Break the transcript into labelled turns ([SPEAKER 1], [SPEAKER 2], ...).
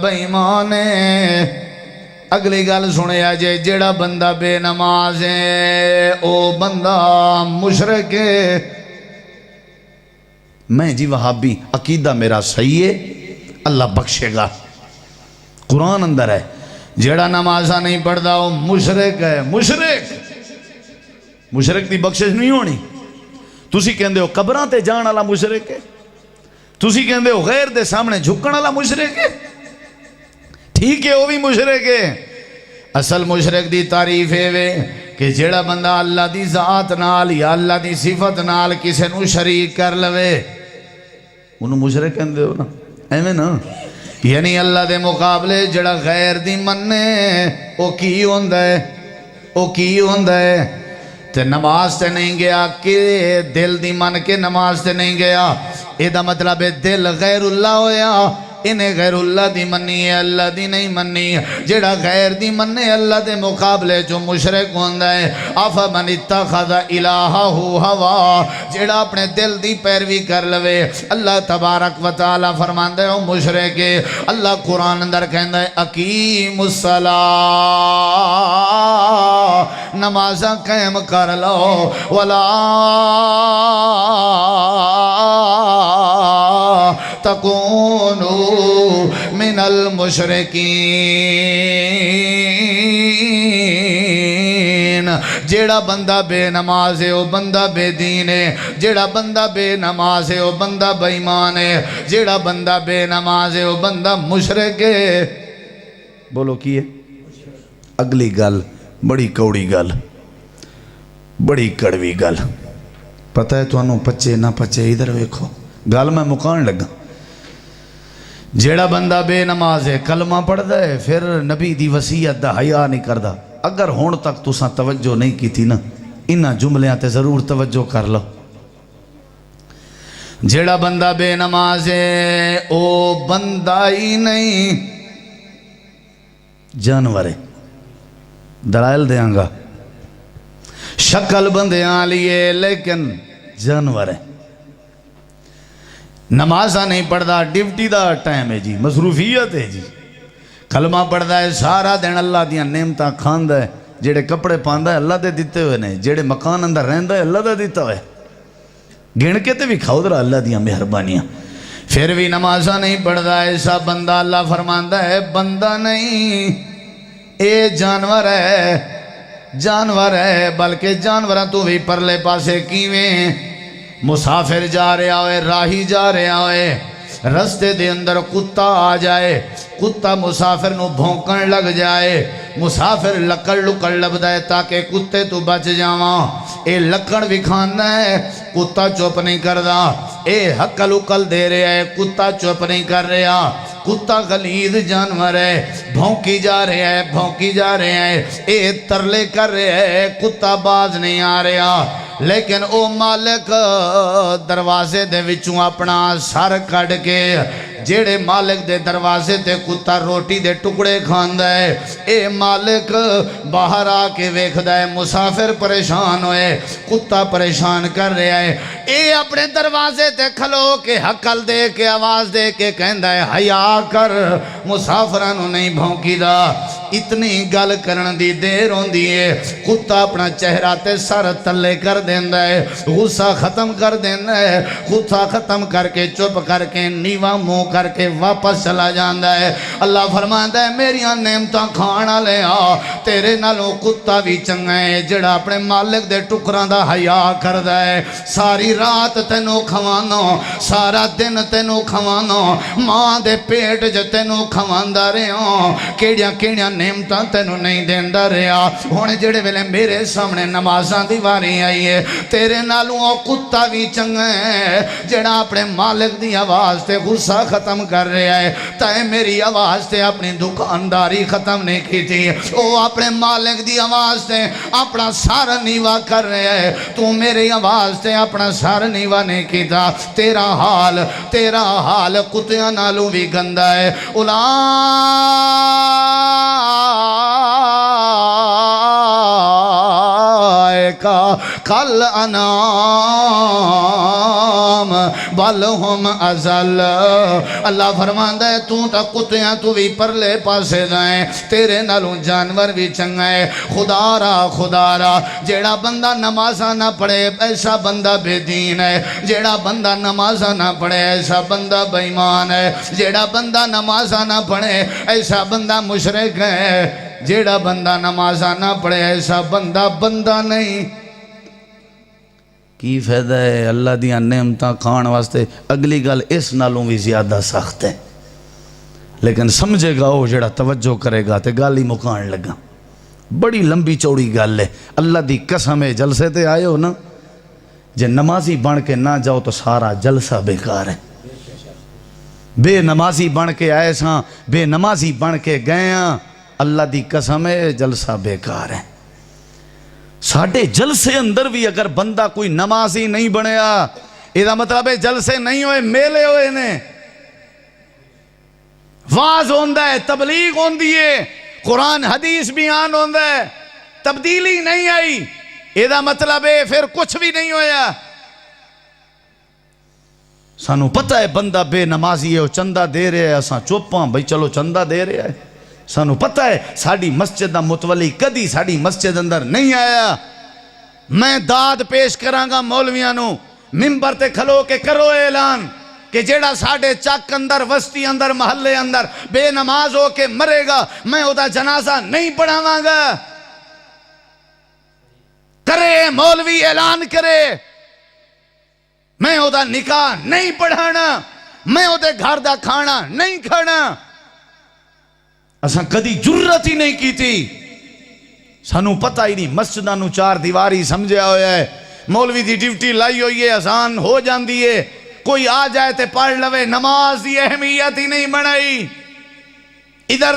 [SPEAKER 1] بے ایمان ہے۔ اگلی گل سنیا جے جیڑا بندہ بے نماز ہے او بندہ مشرک ہے۔ میں جی وہابی عقیدہ میرا صحیح ہے، اللہ بخشے گا، قرآن اندر ہے۔ جیڑا نمازہ نہیں پڑھدا وہ مشرک ہے۔ مشرک دی بخشش نہیں ہونی۔ تسی کہندے ہو قبراں تے جان والا مشرک ہے، تسی کہندے ہو غیر دے سامنے جھکن والا مشرک ہے، ٹھیک ہے وہ بھی مشرک ہے۔ اصل مشرک دی تعریف ہے وے کہ جیڑا بندہ اللہ دی ذات نال یا اللہ دی صفت نال کسے نو شریک کر لوے انہوں مشرک کہندے ہو نا، ایویں نا، یعنی اللہ دے مقابلے جڑا غیر دی مننے او کی ہوندا ہے تے نماز تے نہیں گیا کہ دل دی من کے نماز تے نہیں گیا، اے دا مطلب ہے دل غیر اللہ ہویا، انہیں غیر اللہ دی مننی ہے، اللہ دی نہیں مننی۔ جیڑا غیر دی مننے اللہ دے مقابلے جو مشرک ہوندہ ہے۔ افمن اتخذ الہہ ہوا، جیڑا اپنے دل دی پیروی کر لوے اللہ تبارک و تعالی فرماندے ہو مشرک ہے۔ اللہ قرآن اندر کہندہ ہے اقیم الصلاة، نمازہ قائم کر لو، ولا تکونوا من المشرکین، جیڑا بندہ بے نماز ہے وہ بندہ بے دین ہے، جیڑا بندہ بے نماز ہے وہ بندہ بے ایمان ہے، جیڑا بندہ بے نماز ہے وہ بندہ مشرک ہے۔ بولو کی ہے؟ اگلی گل بڑی کوڑی گل، بڑی کڑوی گل، پتہ ہے تو انہوں پچے نہ پچے، ادھر ویکھو گل میں مکان لگا۔ جیڑا بندہ بے نماز ہے کلمہ پڑھ دے پھر نبی دی وصیت دا حیا نہیں کردہ۔ اگر ہون تک تساں توجہ نہیں کی تھی نا انہاں جملیاں تے ضرور توجہ کر لو۔ جیڑا بندہ بے نماز ہے او بندہ ہی نہیں جانور ہے۔ دلائل دیاں گا، شکل بندیاں لیے لیکن جانور ہے۔ نمازہ نہیں پڑھدا، ڈیوٹی دا ٹائم ہے جی، مصروفیت ہے جی، کلمہ پڑھدا ہے سارا دن، اللہ دیاں نعمتاں کھاندا ہے، جیڑے کپڑے پاندا ہے اللہ دے دیتے ہوئے نے، جیڑے مکان اندر رہندا ہے اللہ دے دیتا ہوئے، گن کے تے بھی کھاؤ درہ اللہ دیاں مہربانیاں، پھر بھی نمازہ نہیں پڑھدا ہے۔ ایسا بندہ اللہ فرماندا ہے بندہ نہیں، اے جانور ہے، بلکہ جانوراں تو بھی پرلے پاسے کیویں مسافر جا رہا ہوئے، راہی جا رہا ہوئے، رستے دے اندر کتا آ جائے، کتا مسافر نو بھونکن لگ جائے، مسافر لکڑ لکڑ لبدا ہے تاکہ کتے تو بچ جاواں، اے لکڑ بھی کھانا ہے کتا چپ نہیں کردا، اے حقل اکل دے رہا ہے کتا چپ نہیں کر رہا، کتا غلیظ جانور ہے، بھونکی جا رہے ہیں، اے ترلے کر رہے ہیں، کتا باز نہیں آ رہا، لیکن او مالک دروازے دے وچوں اپنا سر کڑ کے، جیڑے مالک دے دروازے تے کتا روٹی دے ٹکڑے کھاندا ہے، اے مالک باہر آ کے ویکھدا ہے مسافر پریشان ہوئے، کتا پریشان کر رہا ہے، اے اپنے دروازے تے کھلو کے حقل دے کے آواز دے کے کہندا ہے حیا کر، مسافرانو نہیں بھونکی دا۔ اتنی گل کرن دی دیر ہوندی ہے، کتا اپنا چہرہ تے سر تلے کر دیندا ہے، غصہ ختم کر دیندا ہے، غصہ ختم کر کے چپ کر کے نیواں منہ کر کے واپس چلا جاندا ہے۔ اللہ فرماندا ہے میریاں نعمتاں کھانا لے آ، تیرے نالوں کتا بھی چنگا ہے جڑا اپنے مالک دے ٹکراں دا حیا کردا ہے۔ ساری رات تینوں کھوانا، سارا دن تینوں کھوانا، ماں دے پیٹ جو تینوں کھواندا رہا، کیڑیاں نعمتاں تینوں نہیں دیندا رہا، ہن جڑے ویلے میرے سامنے نمازاں دی واری آئی ہے، تیرے نالوں او کتا بھی چنگا ہے جڑا اپنے مالک دی آواز تے غصہ ختم کر رہا ہے۔ تے میری آواز تے اپنی دکانداری ختم نہیں کی تھی، او اپنے مالک دی آواز تے اپنا سارا نیوا کر رہا ہے، تو میری آواز تے اپنا سارا نیوا نہیں کیتا، تیرا حال کتیاں نالوں بھی گندا ہے۔ کا کل انام الانعام بل هم اضل اللہ فرماندا ہے تو تا کتیاں تو بھی پرلے پاسے جائیں تیرے نالوں جانور بھی چنگا ہے خدا را جیڑا بندہ نمازاں نہ پڑھے ایسا بندہ بے دین ہے جیڑا بندہ نمازاں نہ پڑھے ایسا بندہ بے ایمان ہے جیڑا بندہ نمازاں نہ پڑھے ایسا بندہ مشرک ہے جیڑا بندہ نمازاں نہ پڑھے ایسا بندہ نہیں کی فائدہ ہے اللہ دیاں نعمتاں کھان واسطے اگلی گل اس نالوں بھی زیادہ سخت ہے لیکن سمجھے گا وہ جڑا توجہ کرے گا تے گالی مکان لگا بڑی لمبی چوڑی گل ہے اللہ دی قسم ہے جلسے تے آئے ہو نا جے نمازی بن کے نہ جاؤ تو سارا جلسہ بیکار ہے بے نمازی بن کے آئے ساں بے نمازی بن کے گئے ہاں اللہ دی قسم ہے جلسہ بیکار ہے ساڑھے جلسے اندر بھی اگر بندہ کوئی نمازی نہیں بنیا یہ مطلب ہے جلسے نہیں ہوئے میلے ہوئے نے واز ہوندہ ہے تبلیغ ہوندی ہے قرآن حدیث بیان ہوندہ ہے تبدیلی نہیں آئی یہ مطلب ہے پھر کچھ بھی نہیں ہویا سانو پتہ ہے بندہ بے نمازی ہے وہ چندہ دے رہے ہیں اساں چوپاں بھئی چلو چندہ دے رہے ہیں سانو پتہ ہے ساڑھی مسجد دا متولی کدی ساڑھی مسجد اندر نہیں آیا میں داد پیش کرانگا مولویانو ممبر تے کھلو کے کرو اعلان کہ جیڑا ساڑھے چک اندر وسطی اندر محلے اندر بے نماز ہو کے مرے گا میں او دا جنازہ نہیں پڑھاواں گا کرے مولوی اعلان کرے میں او دا نکاح نہیں پڑھانا میں او دے گھر دا کھانا نہیں کھانا اساں کدی جرت ہی نہیں کی تھی سانو پتہ ہی نہیں مسجدہ نو چار دیواری سمجھا ہویا ہے مولوی دی ڈیوٹی لائی ہوئی ہے اذان ہو جاندی ہے کوئی آ جائے تے پڑھ لوے نماز دی اہمیت ہی نہیں بنائی ادھر